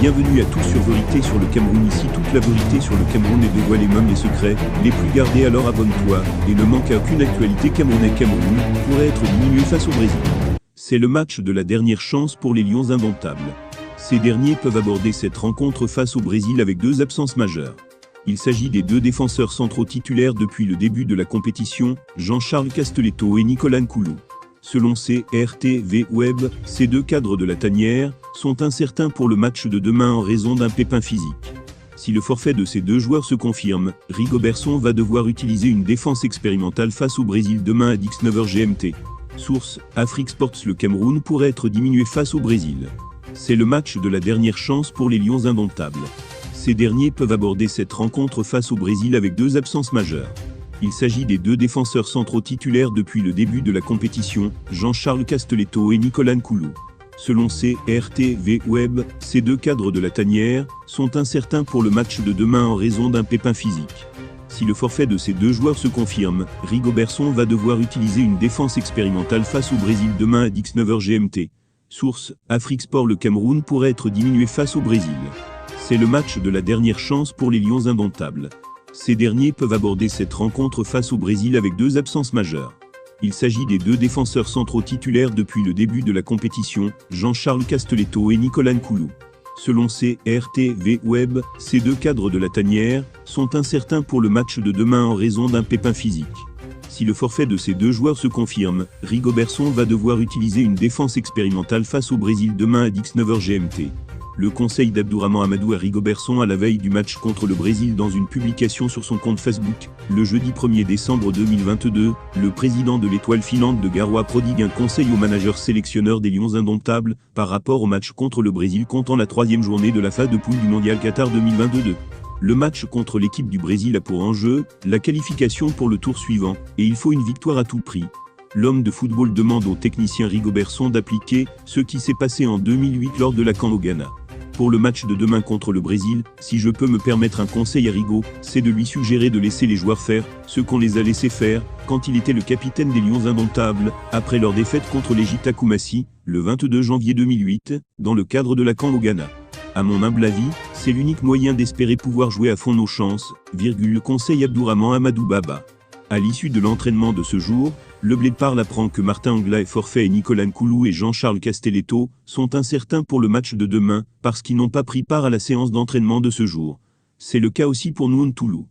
Bienvenue à tous sur Vérité sur le Cameroun. Ici toute la vérité sur le Cameroun et dévoilée même les secrets les plus gardés, alors abonne-toi et ne manque aucune actualité Cameroun pourrait être diminué face au Brésil. C'est le match de la dernière chance pour les Lions indomptables. Ces derniers peuvent aborder cette rencontre face au Brésil avec deux absences majeures. Il s'agit des deux défenseurs centraux titulaires depuis le début de la compétition, Jean-Charles Castelletto et Nicolas Nkoulou. Selon CRTV Web, ces deux cadres de la tanière sont incertains pour le match de demain en raison d'un pépin physique. Si le forfait de ces deux joueurs se confirme, Rigobertson va devoir utiliser une défense expérimentale face au Brésil demain à 19h GMT. Source, Afrique Sports. Le Cameroun pourrait être diminué face au Brésil. C'est le match de la dernière chance pour les Lions indomptables. Ces derniers peuvent aborder cette rencontre face au Brésil avec deux absences majeures. Il s'agit des deux défenseurs centraux titulaires depuis le début de la compétition, Jean-Charles Castelletto et Nicolas Nkoulou. Selon CRTV Web, ces deux cadres de la tanière sont incertains pour le match de demain en raison d'un pépin physique. Si le forfait de ces deux joueurs se confirme, Rigobertson va devoir utiliser une défense expérimentale face au Brésil demain à 19h GMT. Source, Afrique Sport. Le Cameroun pourrait être diminué face au Brésil. C'est le match de la dernière chance pour les Lions indomptables. Ces derniers peuvent aborder cette rencontre face au Brésil avec deux absences majeures. Il s'agit des deux défenseurs centraux titulaires depuis le début de la compétition, Jean-Charles Castelletto et Nicolas Nkoulou. Selon CRTV Web, ces deux cadres de la tanière sont incertains pour le match de demain en raison d'un pépin physique. Si le forfait de ces deux joueurs se confirme, Rigobertson va devoir utiliser une défense expérimentale face au Brésil demain à 19h GMT. Le conseil d'Abdourahmane Amadou à Rigobertson à la veille du match contre le Brésil. Dans une publication sur son compte Facebook, le jeudi 1er décembre 2022, le président de l'Étoile filante de Garoua prodigue un conseil au manager sélectionneur des Lions indomptables par rapport au match contre le Brésil comptant la troisième journée de la phase de poule du Mondial Qatar 2022. Le match contre l'équipe du Brésil a pour enjeu la qualification pour le tour suivant, et il faut une victoire à tout prix. L'homme de football demande au technicien Rigobertson d'appliquer ce qui s'est passé en 2008 lors de la CAN au Ghana. Pour le match de demain contre le Brésil, si je peux me permettre un conseil à Rigo, c'est de lui suggérer de laisser les joueurs faire ce qu'on les a laissés faire quand il était le capitaine des Lions indomptables, après leur défaite contre l'Égypte à Koumassi, le 22 janvier 2008, dans le cadre de la CAN au Ghana. À mon humble avis, c'est l'unique moyen d'espérer pouvoir jouer à fond nos chances, conseille Abdourahmane Amadou Baba. À l'issue de l'entraînement de ce jour, le Blé Parle apprend que Martin Angla est forfait et Nicolas Nkoulou et Jean-Charles Castelletto sont incertains pour le match de demain parce qu'ils n'ont pas pris part à la séance d'entraînement de ce jour. C'est le cas aussi pour Nkoulou.